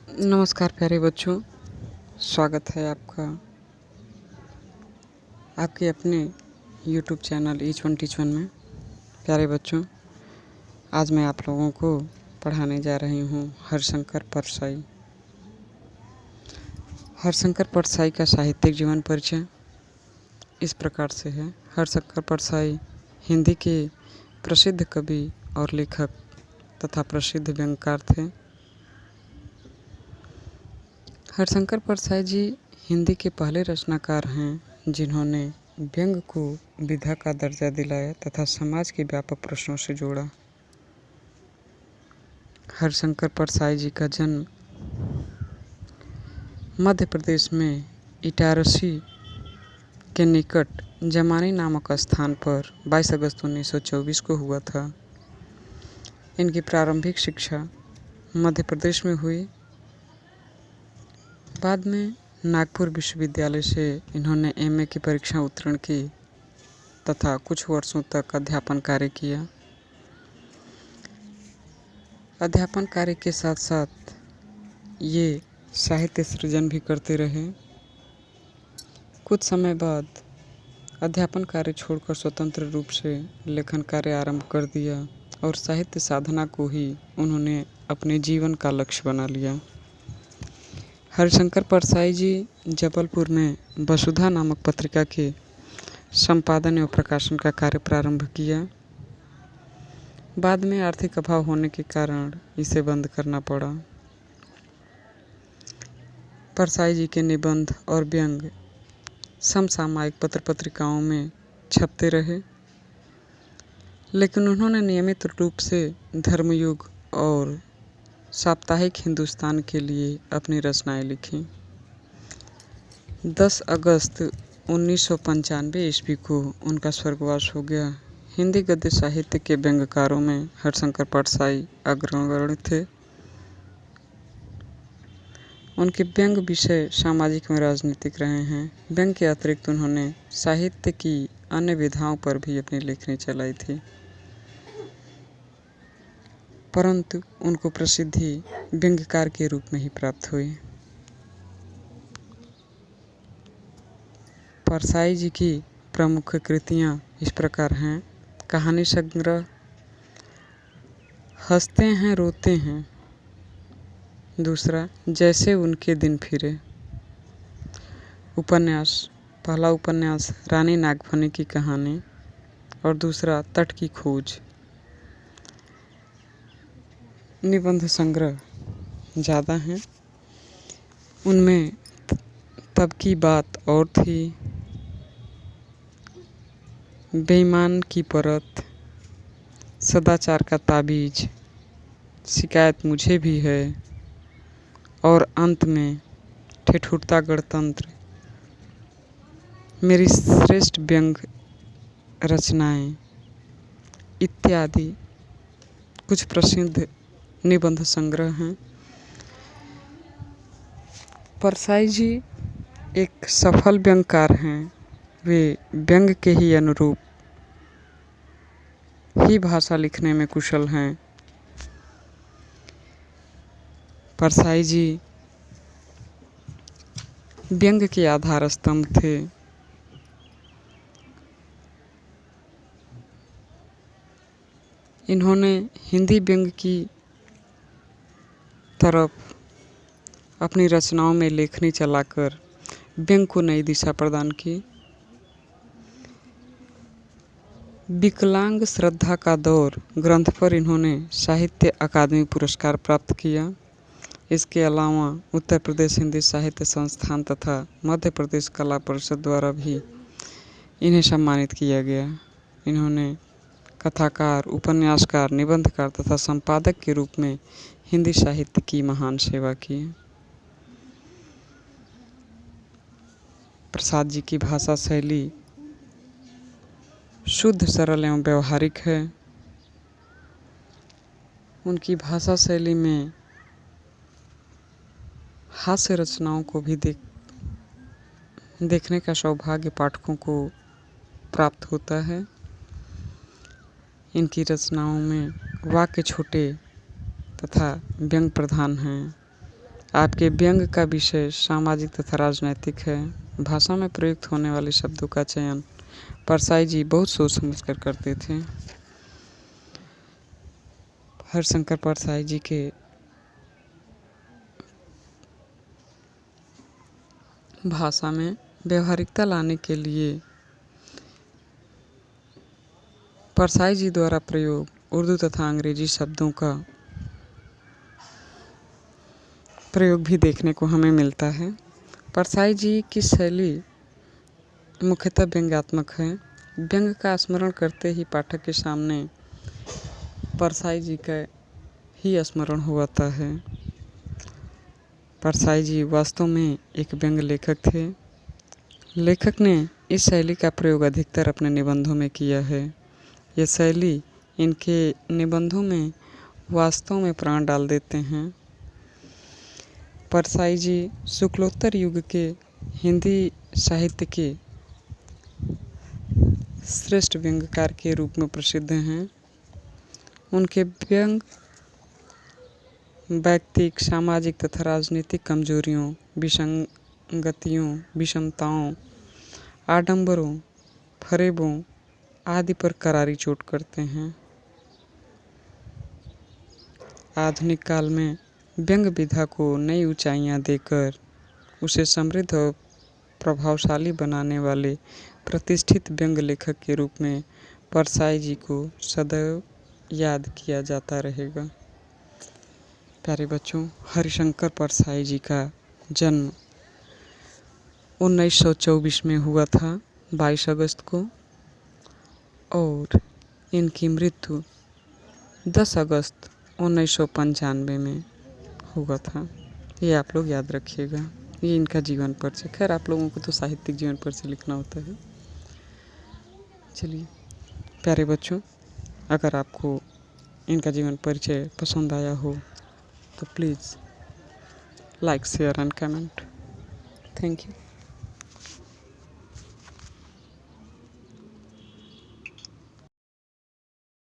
नमस्कार प्यारे बच्चों, स्वागत है आपका आपके अपने YouTube channel each one teach one में। प्यारे बच्चों, आज मैं आप लोगों को पढ़ाने जा रही हूँ हरिशंकर परसाई। हरिशंकर परसाई का साहित्यिक जीवन परिचय इस प्रकार से है। हरिशंकर परसाई हिंदी के प्रसिद्ध कवि और लेखक तथा प्रसिद्ध व्यंग्यकार थे। हरिशंकर परसाई जी हिंदी के पहले रचनाकार हैं जिन्होंने व्यंग्य को विधा का दर्जा दिलाया तथा समाज के व्यापक प्रश्नों से जोड़ा। हरिशंकर परसाई जी का जन्म मध्य प्रदेश में इटारसी के निकट जमानी नामक स्थान पर 22 अगस्त 1924 को हुआ था। इनकी प्रारंभिक शिक्षा मध्य प्रदेश में हुई। बाद में नागपुर विश्वविद्यालय से इन्होंने एमए की परीक्षा उत्तीर्ण की तथा कुछ वर्षों तक अध्यापन कार्य किया। अध्यापन कार्य के साथ साथ ये साहित्य सृजन भी करते रहे। कुछ समय बाद अध्यापन कार्य छोड़कर स्वतंत्र रूप से लेखन कार्य आरंभ कर दिया और साहित्य साधना को ही उन्होंने अपने जीवन का लक्ष्य बना लिया। हरिशंकर परसाई जी जबलपुर में वसुधा नामक पत्रिका के संपादन एवं प्रकाशन का कार्य प्रारंभ किया। बाद में आर्थिक अभाव होने के कारण इसे बंद करना पड़ा। परसाई जी के निबंध और व्यंग्य समसामयिक पत्र पत्रिकाओं में छपते रहे, लेकिन उन्होंने नियमित रूप से धर्मयुग और साप्ताहिक हिंदुस्तान के लिए अपनी रचनाएं लिखी। 10 अगस्त 1995 ईस्वी को उनका स्वर्गवास हो गया। हिंदी गद्य साहित्य के व्यंग्यकारों में हरिशंकर परसाई अग्रणी थे। उनके व्यंग्य विषय सामाजिक व राजनीतिक रहे हैं। व्यंग्य के अतिरिक्त उन्होंने साहित्य की अन्य विधाओं पर भी अपनी लेखनी चलाई थी, परंतु उनको प्रसिद्धि व्यंग्यकार के रूप में ही प्राप्त हुई। परसाई जी की प्रमुख कृतियाँ इस प्रकार हैं। कहानी संग्रह, हंसते हैं रोते हैं। दूसरा, जैसे उनके दिन फिरे। उपन्यास, पहला उपन्यास रानी नागफनी की कहानी और दूसरा तट की खोज। निबंध संग्रह ज़्यादा हैं, उनमें तब की बात और थी, बेईमान की परत, सदाचार का ताबीज, शिकायत मुझे भी है और अंत में ठिठुरता गणतंत्र। मेरी श्रेष्ठ व्यंग्य रचनाएं इत्यादि कुछ प्रसिद्ध निबंध संग्रह हैं। परसाई जी एक सफल व्यंग्यकार हैं। वे व्यंग्य के ही अनुरूप ही भाषा लिखने में कुशल हैं। परसाई जी व्यंग्य के आधार स्तंभ थे। इन्होंने हिंदी व्यंग्य की तरफ अपनी रचनाओं में लेखनी चलाकर व्यंग्य को नई दिशा प्रदान की। विकलांग श्रद्धा का दौर ग्रंथ पर इन्होंने साहित्य अकादमी पुरस्कार प्राप्त किया। इसके अलावा उत्तर प्रदेश हिंदी साहित्य संस्थान तथा मध्य प्रदेश कला परिषद द्वारा भी इन्हें सम्मानित किया गया। इन्होंने कथाकार, उपन्यासकार, निबंधकार तथा संपादक के रूप में हिंदी साहित्य की महान सेवा की। प्रसाद जी की भाषा शैली शुद्ध, सरल एवं व्यवहारिक है। उनकी भाषा शैली में हास्य रचनाओं को भी देखने का सौभाग्य पाठकों को प्राप्त होता है। इनकी रचनाओं में वाक्य छोटे तथा व्यंग्य प्रधान हैं। आपके व्यंग का विषय सामाजिक तथा राजनैतिक है। भाषा में प्रयुक्त होने वाले शब्दों का चयन परसाई जी बहुत सोच समझकर करते थे। हरिशंकर परसाई जी के भाषा में व्यवहारिकता लाने के लिए परसाई जी द्वारा प्रयोग उर्दू तथा अंग्रेजी शब्दों का प्रयोग भी देखने को हमें मिलता है। परसाई जी की शैली मुख्यतः व्यंग्यात्मक है। व्यंग का स्मरण करते ही पाठक के सामने परसाई जी का ही स्मरण हो आता है। परसाई जी वास्तव में एक व्यंग लेखक थे। लेखक ने इस शैली का प्रयोग अधिकतर अपने निबंधों में किया है। यह शैली इनके निबंधों में वास्तव में प्राण डाल देते हैं। परसाई जी शुक्लोत्तर युग के हिंदी साहित्य के श्रेष्ठ व्यंग्यकार के रूप में प्रसिद्ध हैं। उनके व्यंग व्यक्तिक, सामाजिक तथा राजनीतिक कमजोरियों, विसंगतियों, विषमताओं, आडंबरों, फरेबों आदि पर करारी चोट करते हैं। आधुनिक काल में व्यंग्य विधा को नई ऊंचाइयां देकर उसे समृद्ध और प्रभावशाली बनाने वाले प्रतिष्ठित व्यंग्य लेखक के रूप में परसाई जी को सदैव याद किया जाता रहेगा। प्यारे बच्चों, हरिशंकर परसाई जी का जन्म 1924 में हुआ था 22 अगस्त को, और इनकी मृत्यु 10 अगस्त 1995 में हुआ था। ये आप लोग याद रखिएगा। ये इनका जीवन परिचय। खैर, आप लोगों को तो साहित्यिक जीवन परिचय लिखना होता है। चलिए प्यारे बच्चों, अगर आपको इनका जीवन परिचय पसंद आया हो तो please like, share and comment. Thank you.